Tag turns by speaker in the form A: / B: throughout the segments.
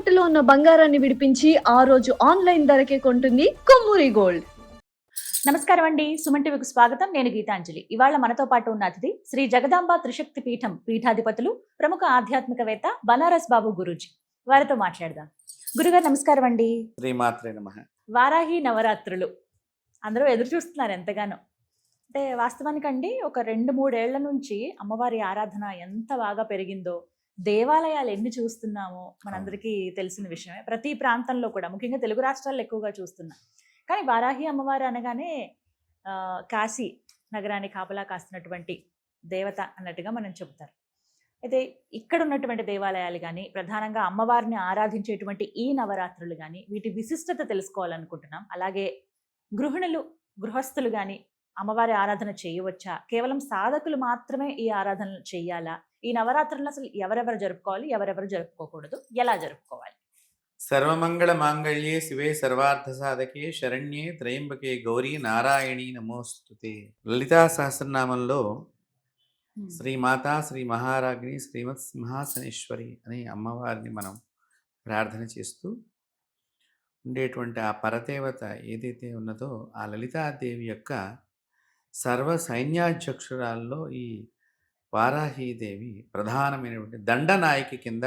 A: తాకట్టులో ఉన్న బంగారాన్ని విడిపించి ఆ రోజు ఆన్లైన్ ధరకే కొంటుంది కొమ్మూరి గోల్డ్.
B: నమస్కారం అండి. సుమన్ టీవీకి స్వాగతం. నేను గీతాంజలి. ఇవాళ మనతో పాటు ఉన్న అతిథి శ్రీ జగదాంబ త్రిశక్తి పీఠం పీఠాధిపతులు, ప్రముఖ ఆధ్యాత్మికవేత్త బనారస్ బాబు గురూజీ. వారితో మాట్లాడదాం. గురుగారు నమస్కారం అండి.
C: శ్రీమాత్రే నమః.
B: వారాహి నవరాత్రులు అందరూ ఎదురు చూస్తున్నారు ఎంతగానో. అంటే వాస్తవానికండి ఒక 2-3 ఏళ్ల నుంచి అమ్మవారి ఆరాధన ఎంత బాగా పెరిగిందో, దేవాలయాలు ఎన్ని చూస్తున్నామో మనందరికీ తెలిసిన విషయమే. ప్రతి ప్రాంతంలో కూడా, ముఖ్యంగా తెలుగు రాష్ట్రాల్లో ఎక్కువగా చూస్తున్నాం. కానీ వారాహి అమ్మవారు అనగానే కాశీ నగరాన్ని కాపలా కాస్తున్నటువంటి దేవత అన్నట్టుగా మనం చెబుతారు. అయితే ఇక్కడ ఉన్నటువంటి దేవాలయాలు కానీ, ప్రధానంగా అమ్మవారిని ఆరాధించేటువంటి ఈ నవరాత్రులు కానీ, వీటి విశిష్టత తెలుసుకోవాలనుకుంటున్నాం. అలాగే గృహస్థులు కానీ అమ్మవారి ఆరాధన చేయవచ్చా, కేవలం సాధకులు మాత్రమే ఈ ఆరాధనలు చేయాలా, ఈ నవరాత్రులను అసలు ఎవరెవరు జరుపుకోవాలి, ఎవరెవరు జరుపుకోకూడదు, ఎలా జరుపుకోవాలి?
C: సర్వమంగళ మాంగళ్యే శివే సర్వార్థ సాధకే శరణ్యే త్రయంబకే గౌరీ నారాయణీ నమోస్తుతే. లలితా సహస్రనామంలో శ్రీమాత, శ్రీ మహారాజ్ని, శ్రీమత్ సింహాసనేశ్వరి అనే అమ్మవారిని మనం ప్రార్థన చేస్తూ ఉండేటువంటి ఆ పరదేవత ఏదైతే ఉన్నదో ఆ లలితాదేవి యొక్క సర్వ సైన్యాధ్యక్షురాల్లో ఈ వారాహీదేవి ప్రధానమైనటువంటి దండనాయకి కింద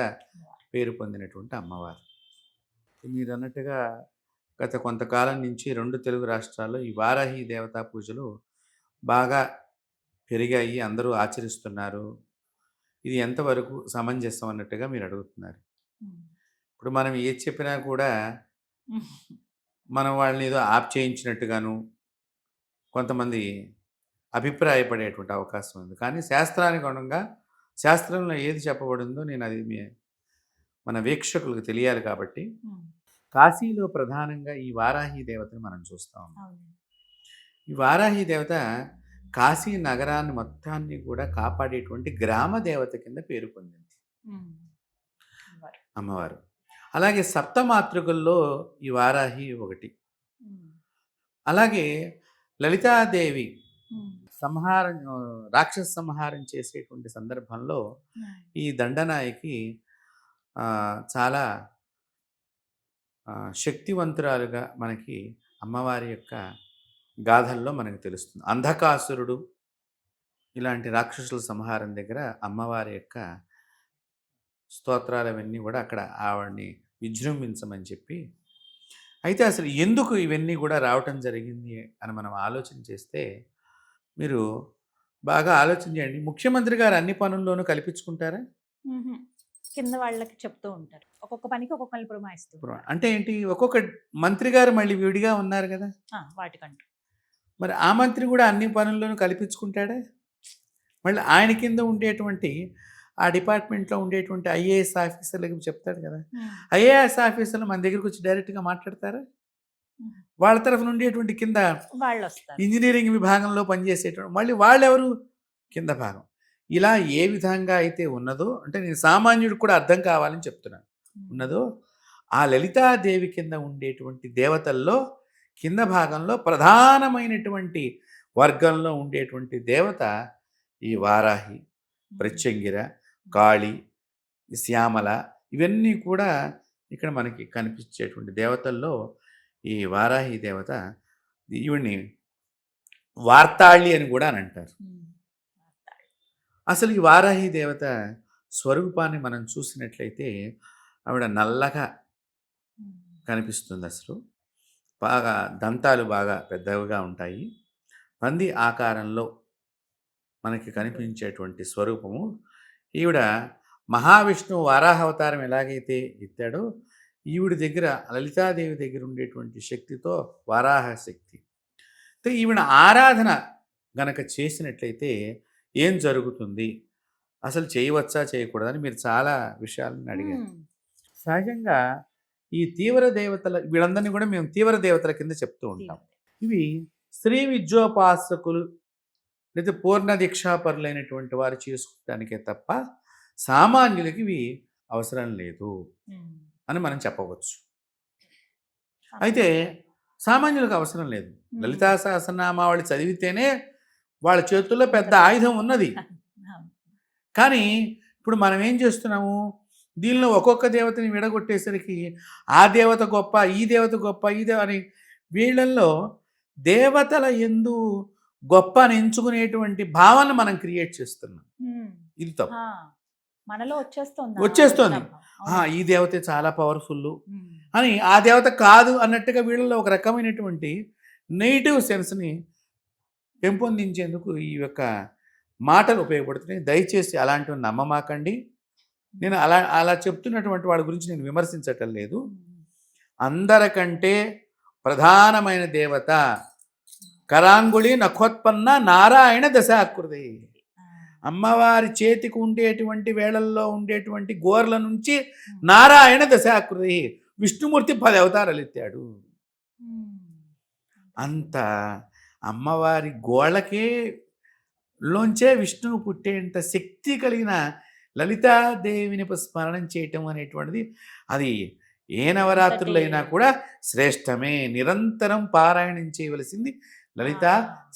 C: పేరు పొందినటువంటి అమ్మవారు. మీరు అన్నట్టుగా గత కొంతకాలం నుంచి 2 తెలుగు రాష్ట్రాల్లో ఈ వారాహి దేవతా పూజలు బాగా పెరిగాయి, అందరూ ఆచరిస్తున్నారు. ఇది ఎంతవరకు సమంజసం అన్నట్టుగా మీరు అడుగుతున్నారు. ఇప్పుడు మనం ఏది చెప్పినా కూడా మనం వాళ్ళని ఏదో ఆప్ చేయించినట్టుగాను కొంతమంది అభిప్రాయపడేటువంటి అవకాశం ఉంది. కానీ శాస్త్రానికి అనుగుణంగా శాస్త్రంలో ఏది చెప్పబడిందో నేను అది మన వీక్షకులకు తెలియాలి కాబట్టి కాశీలో ప్రధానంగా ఈ వారాహి దేవతను మనం చూస్తూ ఉన్నాం. ఈ వారాహి దేవత కాశీ నగరాన్ని మొత్తాన్ని కూడా కాపాడేటువంటి గ్రామ దేవత కింద పేరు పొందింది అమ్మవారు. అలాగే సప్తమాతృకల్లో ఈ వారాహి ఒకటి. అలాగే లలితాదేవి రాక్షస సంహారం చేసేటువంటి సందర్భంలో ఈ దండనాయకి చాలా శక్తివంతురాలుగా మనకి అమ్మవారి యొక్క గాథల్లో మనకు తెలుస్తుంది. అంధకాసురుడు ఇలాంటి రాక్షసుల సంహారం దగ్గర అమ్మవారి యొక్క స్తోత్రాలు అవన్నీ కూడా అక్కడ ఆవిడని విజృంభించమని చెప్పి. అయితే అసలు ఎందుకు ఇవన్నీ కూడా రావటం జరిగింది అని మనం ఆలోచన చేస్తే, మీరు బాగా ఆలోచన చేయండి. ముఖ్యమంత్రి గారు అన్ని పనుల్లోనూ కల్పించుకుంటారా?
B: కింద వాళ్ళకి చెప్తూ ఉంటారు, ఒక్కొక్క పనికి ఒక్కొక్కరిని పురమాయిస్తారు.
C: అంటే ఏంటి, ఒక్కొక్క మంత్రి గారు మళ్ళీ విడిగా ఉన్నారు కదా
B: వాటికంటూ.
C: మరి ఆ మంత్రి కూడా అన్ని పనుల్లోనూ కల్పించుకుంటాడా? మళ్ళీ ఆయన కింద ఉండేటువంటి ఆ డిపార్ట్మెంట్లో ఉండేటువంటి ఐఏఎస్ ఆఫీసర్లకి చెప్తాడు కదా. ఐఏఎస్ ఆఫీసర్లు మన దగ్గరికి వచ్చి డైరెక్ట్గా మాట్లాడతారా? వాళ్ళ తరఫున ఉండేటువంటి కింద
B: వాళ్ళు వస్తారు,
C: ఇంజనీరింగ్ విభాగంలో పనిచేసేటువంటి మళ్ళీ వాళ్ళెవరు కింద భాగం. ఇలా ఏ విధంగా అయితే ఉన్నదో, అంటే నేను సామాన్యుడికి కూడా అర్థం కావాలని చెప్తున్నాను, ఉన్నదో ఆ లలితాదేవి కింద ఉండేటువంటి దేవతల్లో కింద భాగంలో ప్రధానమైనటువంటి వర్గంలో ఉండేటువంటి దేవత ఈ వారాహి, ప్రత్యంగిర, కాళి, శ్యామల, ఇవన్నీ కూడా ఇక్కడ మనకి కనిపించేటువంటి దేవతల్లో ఈ వారాహి దేవత. ఈవిడ్ని వార్తాళి అని కూడా అని అంటారు. అసలు ఈ వారాహి దేవత స్వరూపాన్ని మనం చూసినట్లయితే ఆవిడ నల్లగా కనిపిస్తుంది. అసలు బాగా దంతాలు బాగా పెద్దవిగా ఉంటాయి. పంది ఆకారంలో మనకి కనిపించేటువంటి స్వరూపము. ఈవిడ మహావిష్ణువు వారాహ అవతారం ఎలాగైతే ఎత్తాడో, ఈవిడ దగ్గర లలితాదేవి దగ్గర ఉండేటువంటి శక్తితో వారాహ శక్తి. అయితే ఈవిడ ఆరాధన గనక చేసినట్లయితే ఏం జరుగుతుంది, అసలు చేయవచ్చా చేయకూడదని మీరు చాలా విషయాలను అడిగారు. సహజంగా ఈ తీవ్ర దేవతల, వీళ్ళందరినీ కూడా మేము తీవ్ర దేవతల కింద చెప్తూ ఉంటాం. ఇవి స్త్రీ విద్యోపాసకులు లేదా పూర్ణ దీక్షాపరులైనటువంటి వారు చేసుకోవడానికే తప్ప సామాన్యులకి ఇవి అవసరం లేదు అని మనం చెప్పవచ్చు. అయితే సామాన్యులకు అవసరం లేదు. లలితా సహస్రనామావళి చదివితేనే వాళ్ళ చేతుల్లో పెద్ద ఆయుధం ఉన్నది. కానీ ఇప్పుడు మనం ఏం చేస్తున్నాము, దీనిలో ఒక్కొక్క దేవతని విడగొట్టేసరికి ఆ దేవత గొప్ప, ఈ దేవత గొప్ప, ఈ దేవ అని వీళ్ళల్లో దేవతల యందు గొప్ప అని ఎంచుకునేటువంటి భావన మనం క్రియేట్ చేస్తున్నాం.
B: ఉమ్.
C: ఇది తప్పు.
B: ఆ, మనలో వచ్చేస్తుంది
C: వచ్చేస్తోంది. ఈ దేవతే చాలా పవర్ఫుల్ అని, ఆ దేవత కాదు అన్నట్టుగా వీళ్ళలో ఒక రకమైనటువంటి నెగిటివ్ సెన్స్ని పెంపొందించేందుకు ఈ యొక్క మాటలు ఉపయోగపడుతున్నాయి. దయచేసి అలాంటివి నమ్మమాకండి. నేను అలా చెప్తున్నటువంటి వాడి గురించి నేను విమర్శించటం లేదు. అందరికంటే ప్రధానమైన దేవత కరాంగుళి నఖోత్పన్న నారాయణ దశాకృతి. అమ్మవారి చేతికి ఉండేటువంటి వేళల్లో ఉండేటువంటి గోర్ల నుంచి నారాయణ దశాకృతి. విష్ణుమూర్తి 10 అవతారాలు ఎత్తాడు. అంత అమ్మవారి గోళ్ళకే లోంచే విష్ణువు పుట్టేంత శక్తి కలిగిన లలితాదేవిని స్మరణం చేయటం అనేటువంటిది అది ఏ నవరాత్రులైనా కూడా శ్రేష్టమే. నిరంతరం పారాయణం చేయవలసింది లలితా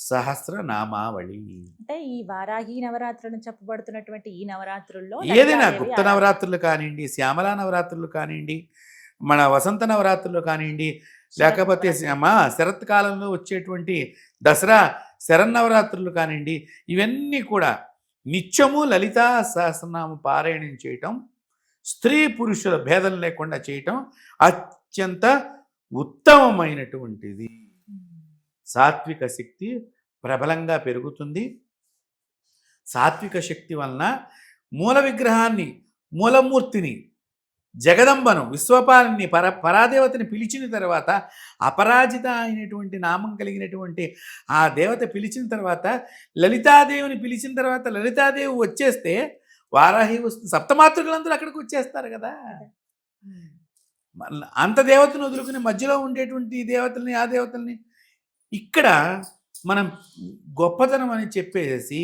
C: సహస్రనామావళి.
B: అంటే ఈ వారాహి నవరాత్రులను చెప్పబడుతున్నటువంటి ఈ నవరాత్రుల్లో
C: ఏదైనా గుప్త నవరాత్రులు కానివ్వండి, శ్యామలా నవరాత్రులు కానివ్వండి, మన వసంత నవరాత్రులు కానివ్వండి, లేకపోతే శరత్కాలంలో వచ్చేటువంటి దసరా శరన్నవరాత్రులు కానివ్వండి, ఇవన్నీ కూడా నిత్యము లలితా సహస్రనామ పారాయణం చేయటం, స్త్రీ పురుషుల భేదం లేకుండా చేయటం అత్యంత ఉత్తమమైనటువంటిది. సాత్విక శక్తి ప్రబలంగా పెరుగుతుంది. సాత్విక శక్తి వలన మూల విగ్రహాన్ని, మూలమూర్తిని, జగదంబను, విశ్వపాలని, పరాదేవతని పిలిచిన తర్వాత అపరాజిత అయినటువంటి నామం కలిగినటువంటి ఆ దేవత పిలిచిన తర్వాత, లలితాదేవిని పిలిచిన తర్వాత లలితాదేవి వచ్చేస్తే వారాహి వస్తుంది. సప్తమాతృకులందరూ అక్కడికి వచ్చేస్తారు కదా. అంత దేవతను వదులుకుని మధ్యలో ఉండేటువంటి ఈ దేవతల్ని, ఆ దేవతల్ని ఇక్కడ మనం గొప్పతనం అని చెప్పేసి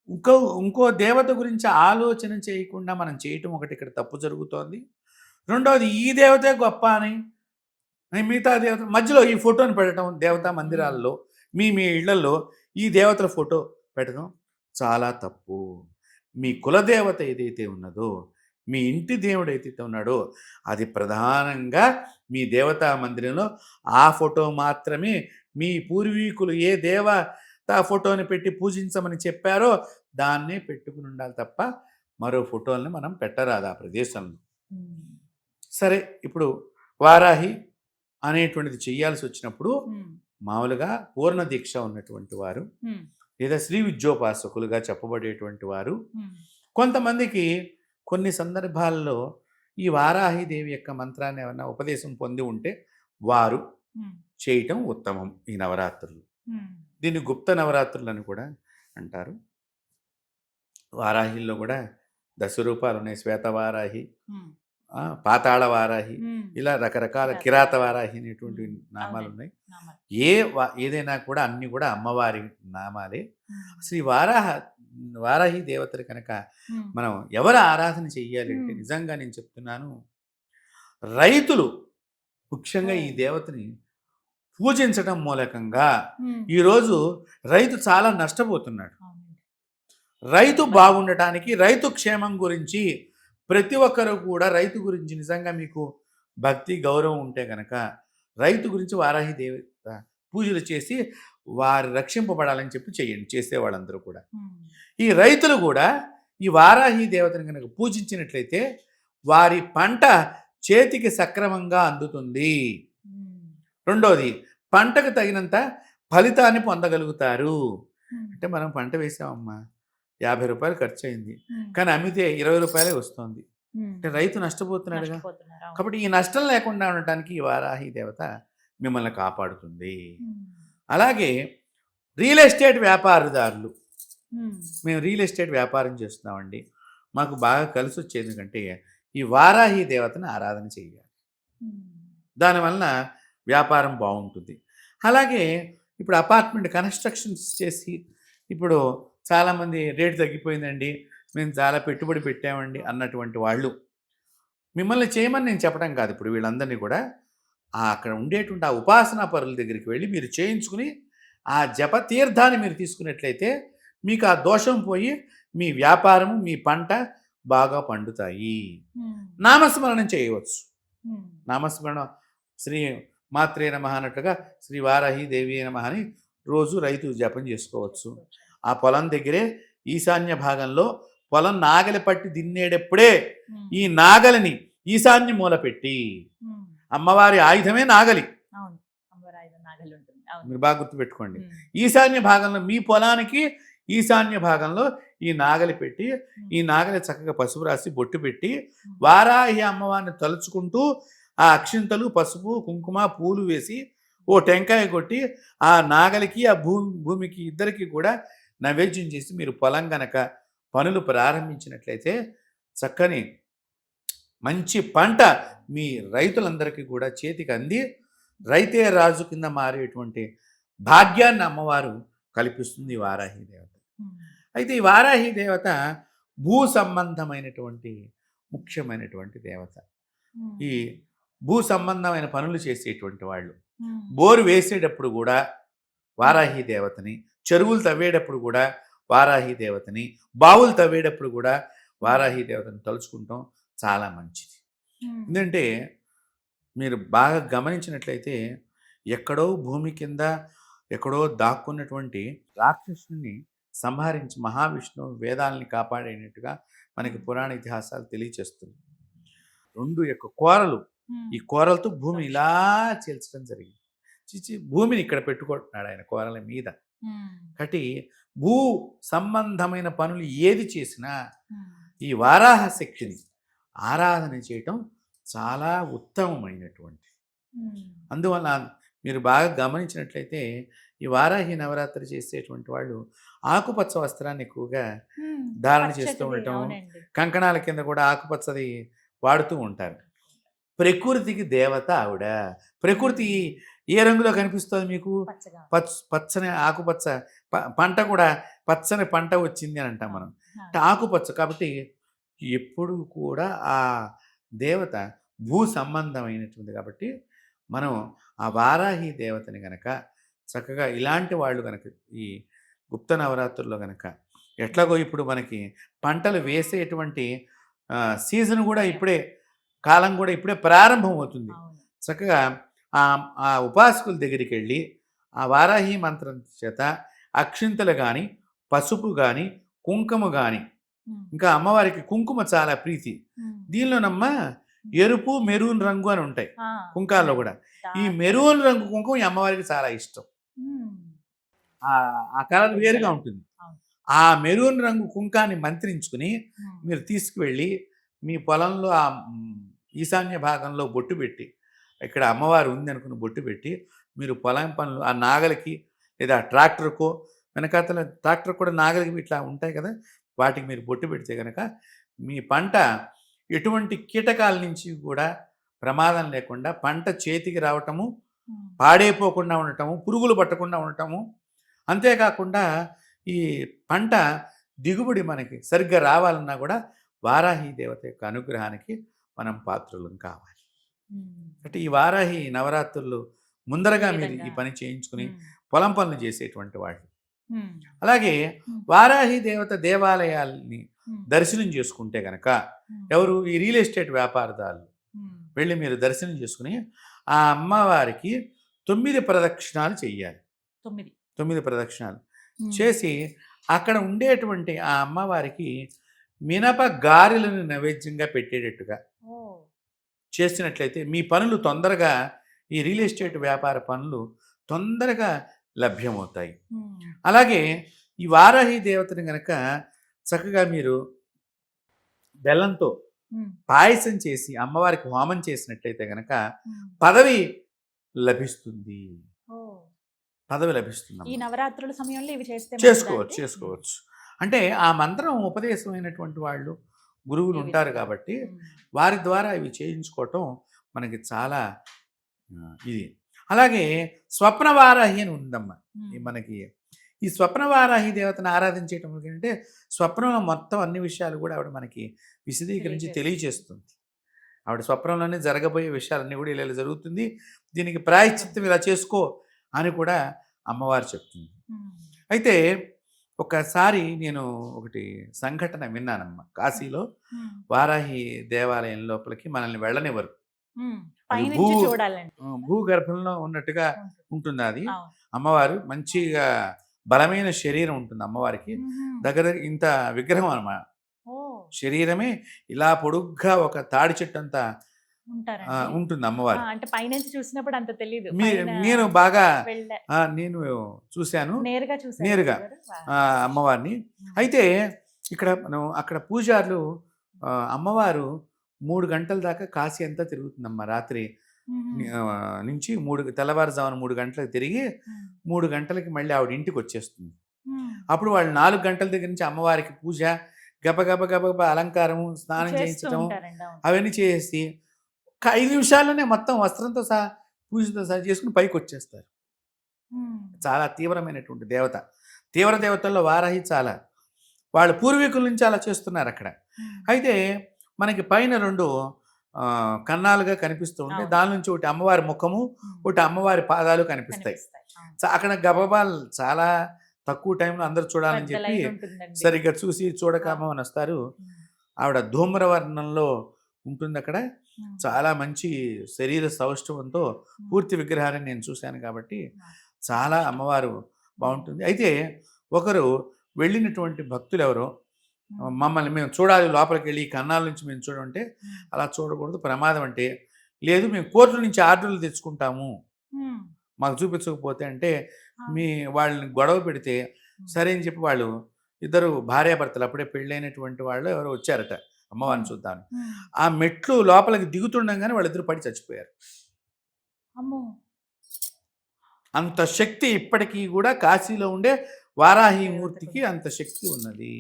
C: ఇంకో దేవత గురించి ఆలోచన చేయకుండా మనం చేయటం ఒకటి ఇక్కడ తప్పు జరుగుతోంది. రెండవది ఈ దేవతే గొప్ప అని మిగతా దేవత మధ్యలో ఈ ఫోటోని పెట్టడం, దేవతా మందిరాల్లో మీ ఇళ్లలో ఈ దేవతల ఫోటో పెట్టడం చాలా తప్పు. మీ కులదేవత ఏదైతే ఉన్నదో, మీ ఇంటి దేవుడు ఏదైతే ఉన్నాడో అది ప్రధానంగా మీ దేవతా మందిరంలో ఆ ఫోటో మాత్రమే. మీ పూర్వీకులు ఏ దేవతా ఫోటోని పెట్టి పూజించమని చెప్పారో దాన్నే పెట్టుకుని ఉండాలి తప్ప మరో ఫోటోల్ని మనం పెట్టరాదు ఆ ప్రదేశంలో. సరే, ఇప్పుడు వారాహి అనేటువంటిది చెయ్యాల్సి వచ్చినప్పుడు మామూలుగా పూర్ణ దీక్ష ఉన్నటువంటి వారు లేదా శ్రీ విద్యోపాసకులుగా చెప్పబడేటువంటి వారు, కొంతమందికి కొన్ని సందర్భాల్లో ఈ వారాహిదేవి యొక్క మంత్రాన్ని ఏమన్నా ఉపదేశం పొంది ఉంటే వారు చేయటం ఉత్తమం. ఈ నవరాత్రులు దీన్ని గుప్త నవరాత్రులు అని కూడా అంటారు. వారాహిల్లో కూడా 10 రూపాలు ఉన్నాయి. శ్వేతవారాహి, పాతాళ వారాహి, ఇలా రకరకాల కిరాత వారాహి అనేటువంటి నామాలు ఉన్నాయి. ఏదైనా కూడా అన్ని కూడా అమ్మవారి నామాలే. శ్రీ వారాహి దేవతలు కనుక మనం ఎవరు ఆరాధన చెయ్యాలి అంటే, నిజంగా నేను చెప్తున్నాను, రైతులు ముఖ్యంగా ఈ దేవతని పూజించడం మూలకంగా ఈరోజు రైతు చాలా నష్టపోతున్నాడు. రైతు బాగుండటానికి, రైతు క్షేమం గురించి ప్రతి ఒక్కరు కూడా రైతు గురించి నిజంగా మీకు భక్తి గౌరవం ఉంటే కనుక రైతు గురించి వారాహి దేవత పూజలు చేసి వారు రక్షింపబడాలని చెప్పి చేయండి, చేసేవాళ్ళందరూ కూడా. ఈ రైతులు కూడా ఈ వారాహి దేవతను కనుక పూజించినట్లయితే వారి పంట చేతికి సక్రమంగా అందుతుంది. రెండోది, పంటకు తగినంత ఫలితాన్ని పొందగలుగుతారు. అంటే మనం పంట వేసామమ్మా, 50 రూపాయలు ఖర్చు అయింది, కానీ అమ్మితే 20 రూపాయలే వస్తుంది. అంటే రైతు నష్టపోతున్నాడుగా. కాబట్టి ఈ నష్టం లేకుండా ఉండటానికి ఈ వారాహి దేవత మిమ్మల్ని కాపాడుతుంది. అలాగే రియల్ ఎస్టేట్ వ్యాపారదారులు, మేము రియల్ ఎస్టేట్ వ్యాపారం చేస్తున్నామండి, మాకు బాగా కలిసి వచ్చేది ఎందుకంటే ఈ వారాహి దేవతను ఆరాధన చేయాలి. దానివలన వ్యాపారం బాగుంటుంది. అలాగే ఇప్పుడు అపార్ట్మెంట్ కన్స్ట్రక్షన్స్ చేసి ఇప్పుడు చాలామంది రేటు తగ్గిపోయిందండి, మేము చాలా పెట్టుబడి పెట్టామండి అన్నటువంటి వాళ్ళు మిమ్మల్ని చేయమని నేను చెప్పడం కాదు. ఇప్పుడు వీళ్ళందరినీ కూడా అక్కడ ఉండేటువంటి ఆ ఉపాసనా పరుల దగ్గరికి వెళ్ళి మీరు చేయించుకుని ఆ జప తీర్థాన్ని మీరు తీసుకున్నట్లయితే మీకు ఆ దోషం పోయి మీ వ్యాపారము, మీ పంట బాగా పండుతాయి. నామస్మరణం చేయవచ్చు. నామస్మరణం శ్రీ మాత్రే నమః అన్నట్టుగా శ్రీ వారాహి దేవి నమః అని రోజు రైతు జపం చేసుకోవచ్చు. ఆ పొలం దగ్గరే ఈశాన్య భాగంలో పొలం నాగలి పట్టి దిన్నేటప్పుడే ఈ నాగలిని ఈశాన్య మూల పెట్టి, అమ్మవారి ఆయుధమే నాగలి,
B: అవును, అమ్మవారి ఆయుధం నాగలి ఉంటుంది. అవును.
C: మీరు బాగా గుర్తుపెట్టుకోండి. ఈశాన్య భాగంలో మీ పొలానికి ఈశాన్య భాగంలో ఈ నాగలి పెట్టి, ఈ నాగలి చక్కగా పసుపు రాసి బొట్టు పెట్టి వారాహి అమ్మవారిని తలుచుకుంటూ ఆ అక్షింతలు పసుపు కుంకుమ పూలు వేసి ఓ టెంకాయ కొట్టి ఆ నాగలికి ఆ భూమికి ఇద్దరికి కూడా నైవేద్యం చేసి మీరు పొలం గనక పనులు ప్రారంభించినట్లయితే చక్కని మంచి పంట మీ రైతులందరికీ కూడా చేతికి అంది రైతే రాజు కింద మారేటువంటి భాగ్యాన్ని అమ్మవారు కల్పిస్తుంది వారాహి దేవత. అయితే ఈ వారాహి దేవత భూ సంబంధమైనటువంటి ముఖ్యమైనటువంటి దేవత. ఈ భూ సంబంధమైన పనులు చేసేటువంటి వాళ్ళు బోరు వేసేటప్పుడు కూడా వారాహి దేవతని, చెరువులు తవ్వేటప్పుడు కూడా వారాహి దేవతని, బావులు తవ్వేటప్పుడు కూడా వారాహి దేవతని తలుచుకుంటాం చాలా మంచిది. ఎందుకంటే మీరు బాగా గమనించినట్లయితే ఎక్కడో భూమి కింద ఎక్కడో దాక్కున్నటువంటి రాక్షసుని సంహరించి మహావిష్ణువు వేదాలని కాపాడేటట్టుగా మనకి పురాణ ఇతిహాసాలు తెలియచేస్తుంది. 2 యొక్క కోరలు, ఈ కోరలతో భూమి ఇలా చీల్చడం జరిగింది. భూమిని ఇక్కడ పెట్టుకుంటున్నాడు ఆయన కోరల మీద. కాబట్టి భూ సంబంధమైన పనులు ఏది చేసినా ఈ వారాహ శక్తిని ఆరాధన చేయటం చాలా ఉత్తమమైనటువంటి. అందువల్ల మీరు బాగా గమనించినట్లయితే ఈ వారాహి నవరాత్రి చేసేటువంటి వాళ్ళు ఆకుపచ్చ వస్త్రాన్ని ఎక్కువగా ధారణ చేస్తూ ఉండటం, కంకణాల కింద కూడా ఆకుపచ్చది వాడుతూ ఉంటారు. ప్రకృతికి దేవత ఆవిడ. ప్రకృతి ఏ రంగులో కనిపిస్తుంది మీకు? పచ్చని ఆకుపచ్చ పంట కూడా పచ్చని పంట వచ్చింది అని అంటాం మనం. ఆకుపచ్చ కాబట్టి ఎప్పుడు కూడా ఆ దేవత భూ సంబంధమైనటువంటి కాబట్టి మనం ఆ వారాహి దేవతని గనక చక్కగా ఇలాంటి వాళ్ళు గనక ఈ గుప్త నవరాత్రుల్లో గనక ఎట్లాగో ఇప్పుడు మనకి పంటలు వేసేటువంటి సీజన్ కూడా ఇప్పుడే, కాలం కూడా ఇప్పుడే ప్రారంభం అవుతుంది. చక్కగా ఆ ఉపాసకుల దగ్గరికి వెళ్ళి ఆ వారాహి మంత్రం చేత అక్షింతలు కానీ పసుపు కానీ కుంకుమ కానీ, ఇంకా అమ్మవారికి కుంకుమ చాలా ప్రీతి. దీనిలోనమ్మ ఎరుపు మెరూన్ రంగు అని ఉంటాయి కుంకాల్లో కూడా. ఈ మెరూన్ రంగు కుంకుమ ఈ అమ్మవారికి చాలా ఇష్టం. ఆ కలర్ వేరుగా ఉంటుంది. ఆ మెరూన్ రంగు కుంకాన్ని మంత్రించుకుని మీరు తీసుకువెళ్ళి మీ పొలంలో ఆ ఈశాన్య భాగంలో బొట్టు పెట్టి, ఇక్కడ అమ్మవారు ఉంది అనుకుని బొట్టు పెట్టి మీరు పొలం పనులు ఆ నాగలికి లేదా ట్రాక్టర్కో, వెనకాతల ట్రాక్టర్ కూడా నాగలికి ఇట్లా ఉంటాయి కదా, వాటికి మీరు బొట్టు పెడితే కనుక మీ పంట ఎటువంటి కీటకాల నుంచి కూడా ప్రమాదం లేకుండా పంట చేతికి రావటము, పాడైపోకుండా ఉండటము, పురుగులు పట్టకుండా ఉండటము, అంతేకాకుండా ఈ పంట దిగుబడి మనకి సరిగ్గా రావాలన్నా కూడా వారాహి దేవత యొక్క అనుగ్రహానికి మనం పాత్రులం కావాలి. అంటే ఈ వారాహి నవరాత్రులు ముందరగా మీరు ఈ పని చేయించుకుని పొలం పనులు చేసేటువంటి వాళ్ళు. అలాగే వారాహి దేవత దేవాలయాల్ని దర్శనం చేసుకుంటే గనక ఎవరు ఈ రియల్ ఎస్టేట్ వ్యాపారదారులు వెళ్ళి మీరు దర్శనం చేసుకుని ఆ అమ్మవారికి 9 ప్రదక్షిణాలు చెయ్యాలి. 9 ప్రదక్షిణాలు చేసి అక్కడ ఉండేటువంటి ఆ అమ్మవారికి మినప గారెలను నైవేద్యంగా పెట్టేటట్టుగా చేసినట్లయితే మీ పనులు తొందరగా, ఈ రియల్ ఎస్టేట్ వ్యాపార పనులు తొందరగా లభ్యమవుతాయి. అలాగే ఈ వారాహి దేవతని గనక చక్కగా మీరు బెల్లంతో పాయసం చేసి అమ్మవారికి హోమం చేసినట్లయితే గనక పదవి లభిస్తుంది. పదవి లభిస్తుంది.
B: ఈ నవరాత్రుల సమయంలో ఇవి
C: చేసుకోవచ్చు. అంటే ఆ మంత్రం ఉపదేశమైనటువంటి వాళ్ళు గురువులు ఉంటారు కాబట్టి వారి ద్వారా ఇవి చేయించుకోవటం మనకి చాలా ఇది. అలాగే స్వప్నవారాహి అని ఉందమ్మా మనకి. ఈ స్వప్నవారాహి దేవతను ఆరాధించేయటం ఏంటంటే స్వప్నంలో మొత్తం అన్ని విషయాలు కూడా ఆవిడ మనకి విశదీకరించి తెలియచేస్తుంది. ఆవిడ స్వప్నంలోనే జరగబోయే విషయాలన్నీ కూడా ఇలా జరుగుతుంది, దీనికి ప్రాయశ్చిత్తం ఇలా చేసుకో అని కూడా అమ్మవారు చెప్తుంది. అయితే ఒకసారి నేను ఒకటి సంఘటన విన్నానమ్మా. కాశీలో వారాహి దేవాలయం లోపలికి మనల్ని వెళ్ళనివ్వరు. అది
B: పైనుంచి చూడాలండి.
C: భూగర్భంలో ఉన్నట్టుగా ఉంటుంది అది.
B: అవును.
C: అమ్మవారు మంచిగా బలమైన శరీరం ఉంటుంది అమ్మవారికి. దగ్గర ఇంత విగ్రహం అన్నమాట.
B: ఓ
C: శరీరమే ఇలా పొడుగ్గా ఒక తాడి చెట్టు అంతా
B: ఉంటారండి.
C: ఉంటుంది అమ్మవారు.
B: అంటే పైనుంచి చూసినప్పుడు అంత తెలియదు.
C: నేను బాగా
B: వెళ్ళా
C: నేను చూశాను
B: నేరుగా చూసాను.
C: నేరుగా అమ్మవారిని. అయితే ఇక్కడ మనం అక్కడ పూజారులు అమ్మవారు 3 గంటల దాకా కాశీ అంతా తిరుగుతుందమ్మా. రాత్రి నుంచి తెల్లవారుజామున 3 గంటలకు తిరిగి 3 గంటలకి మళ్ళీ ఆవిడ ఇంటికి వచ్చేస్తుంది. అప్పుడు వాళ్ళు 4 గంటల దగ్గర నుంచి అమ్మవారికి పూజ గబ అలంకారము, స్నానం చేయించడం అవన్నీ చేసి 5 నిమిషాల్లోనే మొత్తం వస్త్రంతో సహా పూజతో సహా చేసుకుని పైకి వచ్చేస్తారు. చాలా తీవ్రమైనటువంటి దేవత. తీవ్ర దేవతల్లో వారాహి చాలా. వాళ్ళ పూర్వీకుల నుంచి అలా చేస్తున్నారు అక్కడ. అయితే మనకి పైన 2 కన్నాలుగా కనిపిస్తూ ఉంటాయి. దాని నుంచి ఒకటి అమ్మవారి ముఖము, ఒకటి అమ్మవారి పాదాలు కనిపిస్తాయి. అక్కడ గబబాలు చాలా తక్కువ టైంలో అందరూ చూడాలని చెప్పి సరిగ్గా చూసి చూడకామని వస్తారు. ఆవిడ ధూమ్రవర్ణంలో ఉంటుంది అక్కడ. చాలా మంచి శరీర సౌష్ఠవంతో పూర్తి విగ్రహాన్ని నేను చూశాను కాబట్టి చాలా అమ్మవారు బాగుంటుంది. అయితే ఒకరు వెళ్ళినటువంటి భక్తులు ఎవరో మమ్మల్ని మేము చూడాలి, లోపలికి వెళ్ళి కన్నాల నుంచి మేము చూడంటే అలా చూడకూడదు, ప్రమాదం అంటే లేదు, మేము కోర్టుల నుంచి ఆర్డర్లు తెచ్చుకుంటాము మాకు చూపించకపోతే అంటే వాళ్ళని గొడవ పెడితే సరే అని చెప్పి వాళ్ళు ఇద్దరు భార్యాభర్తలు అప్పుడే పెళ్ళైనటువంటి వాళ్ళు ఎవరో వచ్చారట అమ్మవారిని చూద్దాం. ఆ మెట్లు లోపలికి దిగుతుండగానే వాళ్ళిద్దరు పడి చచ్చిపోయారు. అంత శక్తి ఇప్పటికీ కూడా కాశీలో ఉండే వారాహి మూర్తికి అంత శక్తి ఉన్నది.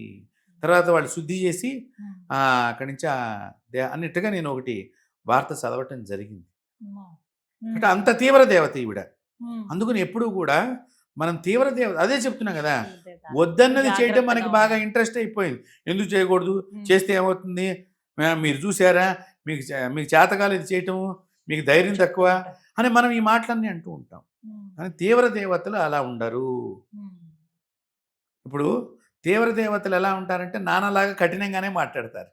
C: తర్వాత వాళ్ళు శుద్ధి చేసి అక్కడి నుంచి అన్నట్టుగా నేను ఒకటి వార్త చదవటం జరిగింది. అంటే అంత తీవ్ర దేవత ఈవిడ. అందుకని ఎప్పుడు కూడా మనం తీవ్ర దేవత అదే చెప్తున్నాం కదా, వద్దన్నది చేయటం మనకి బాగా ఇంట్రెస్ట్ అయిపోయింది. ఎందుకు చేయకూడదు, చేస్తే ఏమవుతుంది, మీరు చూసారా, మీకు చేతకాలు ఇది చేయటము, మీకు ధైర్యం తక్కువ అని మనం ఈ మాటలన్నీ అంటూ ఉంటాం. కానీ తీవ్ర దేవతలు అలా ఉండరు. ఇప్పుడు తీవ్ర దేవతలు ఎలా ఉంటారంటే నాన్నలాగా కఠినంగానే మాట్లాడతారు.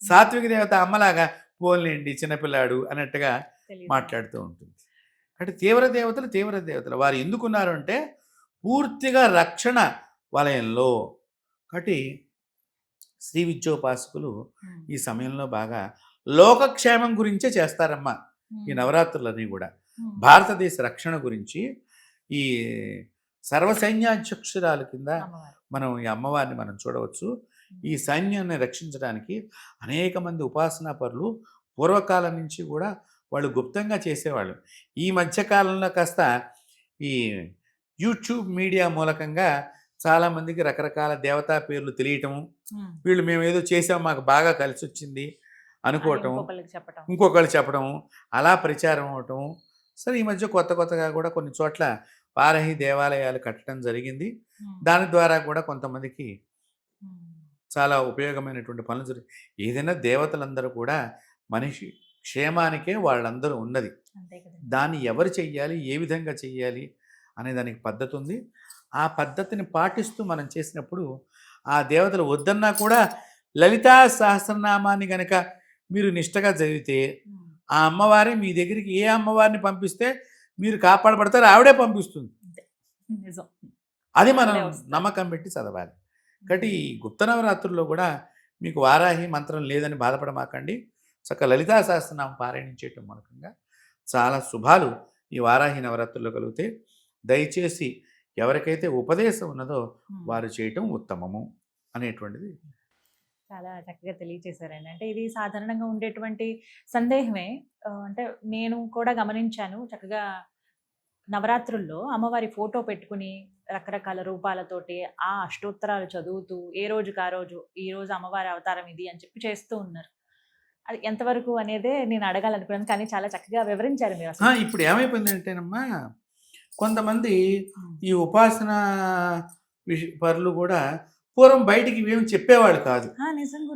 C: సాత్విక దేవత అమ్మలాగా పోలేండి చిన్నపిల్లాడు అన్నట్టుగా మాట్లాడుతూ ఉంటుంది. అంటే తీవ్ర దేవతలు వారు ఎందుకున్నారు అంటే పూర్తిగా రక్షణ వలయంలో. కాబట్టి శ్రీ విద్యోపాసకులు ఈ సమయంలో బాగా లోకక్షేమం గురించే చేస్తారమ్మా ఈ నవరాత్రులన్నీ కూడా. భారతదేశ రక్షణ గురించి ఈ సర్వసైన్యాధ్యక్షురాల కింద మనం ఈ అమ్మవారిని మనం చూడవచ్చు. ఈ సైన్యాన్ని రక్షించడానికి అనేక మంది ఉపాసనా పరులు పూర్వకాలం నుంచి కూడా వాళ్ళు గుప్తంగా చేసేవాళ్ళు. ఈ మధ్యకాలంలో కాస్త ఈ యూట్యూబ్ మీడియా మూలకంగా చాలామందికి రకరకాల దేవతా పేర్లు తెలియటము, వీళ్ళు మేము ఏదో చేసాం మాకు బాగా కలిసి వచ్చింది అనుకోవటం, ఇంకొకళ్ళు చెప్పడం, అలా ప్రచారం అవటం. సరే ఈ మధ్య కొత్తగా కూడా కొన్ని చోట్ల వారాహి దేవాలయాలు కట్టడం జరిగింది. దాని ద్వారా కూడా కొంతమందికి చాలా ఉపయోగమైనటువంటి పనులు జరుగుతాయి. ఏదైనా దేవతలందరూ కూడా మనిషి క్షేమానికే వాళ్ళందరూ ఉన్నది. దాన్ని ఎవరు చెయ్యాలి, ఏ విధంగా చెయ్యాలి అనే దానికి పద్ధతి ఉంది. ఆ పద్ధతిని పాటిస్తూ మనం చేసినప్పుడు ఆ దేవతలు వద్దన్నా కూడా లలితా సహస్రనామాన్ని గనక మీరు నిష్టగా చదివితే ఆ అమ్మవారే మీ దగ్గరికి ఏ అమ్మవారిని పంపిస్తే మీరు కాపాడబడతారు, ఆవిడే పంపిస్తుంది. అది మనం నమ్మకం పెట్టి చదవాలి. కాబట్టి ఈ గుప్త నవరాత్రుల్లో కూడా మీకు వారాహి మంత్రం లేదని బాధపడమాకండి. చక్కగా లలితా సహస్రనామం పారాయణం చేయటం మూలకంగా చాలా శుభాలు ఈ వారాహి నవరాత్రుల్లో కలిగితే దయచేసి ఎవరికైతే ఉపదేశం ఉన్నదో వారు చేయటం ఉత్తమము అనేటువంటిది
B: చాలా చక్కగా తెలియచేశారండి. అంటే ఇది సాధారణంగా ఉండేటువంటి సందేహమే. అంటే నేను కూడా గమనించాను, చక్కగా నవరాత్రుల్లో అమ్మవారి ఫోటో పెట్టుకుని రకరకాల రూపాలతోటి ఆ అష్టోత్తరాలు చదువుతూ ఏ రోజుకి ఆ రోజు ఈ రోజు అమ్మవారి అవతారం ఇది అని చెప్పి చేస్తూ ఉన్నారు. అది ఎంతవరకు అనేదే నేను అడగాలనుకున్నాను, కానీ చాలా చక్కగా వివరించారు మీరు.
C: ఇప్పుడు ఏమైపోయిందంటేనమ్మా, కొంతమంది ఈ ఉపాసన పరులు కూడా పూర్వం బయటికి ఏమి చెప్పేవాళ్ళు కాదు.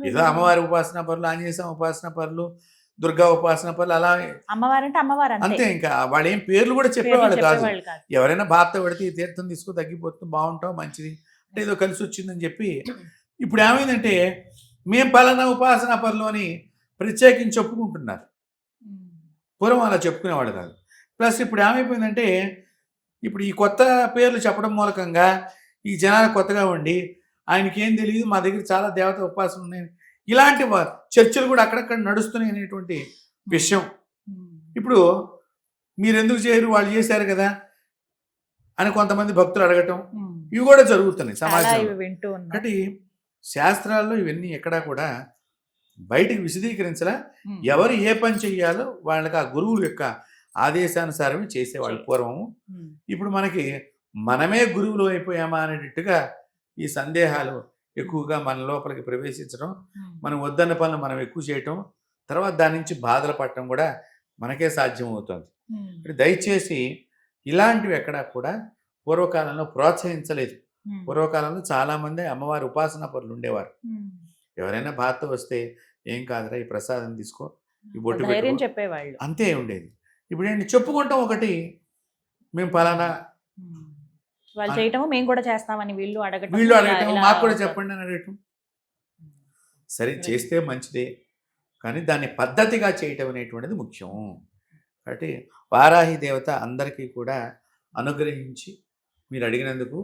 C: ఏదో అమ్మవారి ఉపాసన పరులు, ఆంజనేయ ఉపాసన పరులు, దుర్గా ఉపాసన పరులు అలా
B: అమ్మవారంటే అమ్మవారు
C: అంతే. ఇంకా వాళ్ళు ఏం పేర్లు కూడా చెప్పేవాళ్ళు కాదు. ఎవరైనా బాధ పెడితే ఈ తీర్థం తీసుకుని తగ్గిపోతుంది, బాగుంటావు, మంచిది అంటే ఏదో కలిసి వచ్చిందని చెప్పి ఇప్పుడు ఏమైందంటే మేము పలానా ఉపాసనా పనులు అని ప్రత్యేకించి చెప్పుకుంటున్నారు. పూర్వం అలా చెప్పుకునేవాడు కాదు. ప్లస్ ఇప్పుడు ఏమైపోయిందంటే ఇప్పుడు ఈ కొత్త పేర్లు చెప్పడం మూలకంగా ఈ జనాలు కొత్తగా ఉండి ఆయనకి ఏం తెలియదు, మా దగ్గర చాలా దేవత ఉపాసనలు ఉన్నాయి, ఇలాంటి చర్చలు కూడా అక్కడక్కడ నడుస్తున్నాయి అనేటువంటి విషయం. ఇప్పుడు మీరు ఎందుకు చేయరు, వాళ్ళు చేశారు కదా అని కొంతమంది భక్తులు అడగటం ఇవి కూడా జరుగుతున్నాయి సమాజంలో. కాబట్టి శాస్త్రాల్లో ఇవన్నీ ఎక్కడా కూడా బయటికి విశదీకరించలా. ఎవరు ఏ పని చెయ్యాలో వాళ్ళకి ఆ గురువుల యొక్క ఆదేశానుసారమే చేసేవాళ్ళు పూర్వము. ఇప్పుడు మనకి మనమే గురువులు అయిపోయామా అనేటట్టుగా ఈ సందేహాలు ఎక్కువగా మన లోపలికి ప్రవేశించడం, మనం వద్దన్న పనులు మనం ఎక్కువ చేయటం, తర్వాత దాని నుంచి బాధలు పడటం కూడా మనకే సాధ్యం అవుతుంది. దయచేసి ఇలాంటివి ఎక్కడా కూడా పూర్వకాలంలో ప్రోత్సహించలేదు. పూర్వకాలంలో చాలామంది అమ్మవారి ఉపాసనా పనులు ఉండేవారు. ఎవరైనా బాధతో వస్తే ఏం కాదురా ఈ ప్రసాదం తీసుకో, ఈ బొట్టు పెట్టుకో,
B: చెప్పేవాళ్ళు, అంతే
C: ఉండేది. ఇప్పుడు ఏంటి చెప్పుకుంటాం ఒకటి, మేము పలానా
B: వాళ్ళు చేయటము మేము కూడా చేస్తామని వీళ్ళు అడగటం,
C: మాకు కూడా చెప్పండి అని అడగటం. సరే చేస్తే మంచిదే, కానీ దాన్ని పద్ధతిగా చేయటం అనేటువంటిది ముఖ్యం. కాబట్టి వారాహి దేవత అందరికీ కూడా అనుగ్రహించి మీరు అడిగినందుకు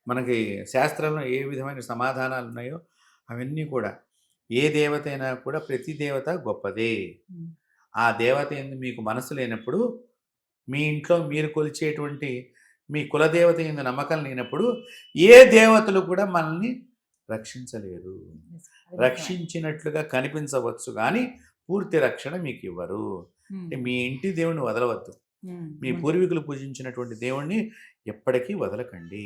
C: మనకి శాస్త్రంలో ఏ విధమైన సమాధానాలు ఉన్నాయో అవన్నీ కూడా, ఏ దేవత అయినా కూడా ప్రతి దేవత గొప్పదే. ఆ దేవత ఎందు మీకు మనసు లేనప్పుడు, మీ ఇంట్లో మీరు కొలిచేటువంటి మీ కులదేవత ఎందు నమ్మకం లేనప్పుడు ఏ దేవతలు కూడా మనల్ని రక్షించలేరు. రక్షించినట్లుగా కనిపించవచ్చు కానీ పూర్తి రక్షణ మీకు ఇవ్వరు. అంటే మీ ఇంటి దేవుణ్ణి వదలవద్దు. మీ పూర్వీకులు పూజించినటువంటి దేవుణ్ణి ఎప్పటికీ వదలకండి.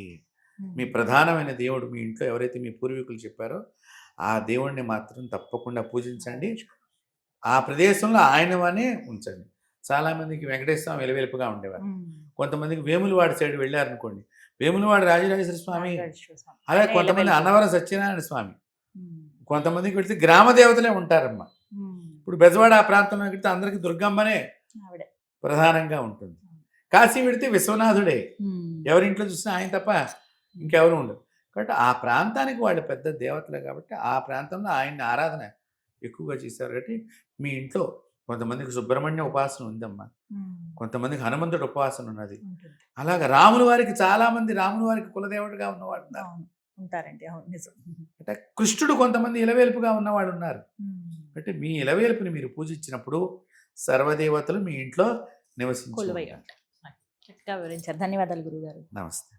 C: మీ ప్రధానమైన దేవుడు మీ ఇంట్లో ఎవరైతే మీ పూర్వీకులు చెప్పారో ఆ దేవుణ్ణి మాత్రం తప్పకుండా పూజించండి. ఆ ప్రదేశంలో ఆయనవనే ఉంచండి. చాలామందికి వెంకటేశ్వర స్వామి వెలువెలుపుగా ఉండేవారు. కొంతమందికి వేములవాడ సైడ్ వెళ్ళారనుకోండి, వేములవాడ రాజరాజేశ్వర స్వామి, అలాగే కొంతమంది అన్నవరం సత్యనారాయణ స్వామి, కొంతమందికి వెళితే గ్రామ దేవతలే ఉంటారమ్మా. ఇప్పుడు బెజవాడ ఆ ప్రాంతంలో వెళితే అందరికీ దుర్గమ్మనే ప్రధానంగా ఉంటుంది. కాశీ వెళితే విశ్వనాథుడే, ఎవరింట్లో చూసినా ఆయన తప్ప ఇంకెవరు ఉండదు. కాబట్టి ఆ ప్రాంతానికి వాళ్ళు పెద్ద దేవతలే కాబట్టి ఆ ప్రాంతంలో ఆయన్ని ఆరాధన ఎక్కువగా చేశారు. కాబట్టి మీ ఇంట్లో కొంతమందికి సుబ్రహ్మణ్య ఉపాసన ఉందమ్మా, కొంతమందికి హనుమంతుడు ఉపాసన ఉన్నది. అలాగే రాముల వారికి చాలామంది రాముల వారికి కులదేవుడిగా ఉన్నవాళ్ళు
B: ఉంటారండి.
C: అంటే కృష్ణుడు కొంతమంది ఇలవేల్పుగా ఉన్నవాళ్ళు ఉన్నారు. అంటే మీ ఇలవేల్పుని మీరు పూజించినప్పుడు సర్వదేవతలు మీ ఇంట్లో నివసించారు.
B: చక్కగా వివరించారు. ధన్యవాదాలు గురుగారు.
C: నమస్తే.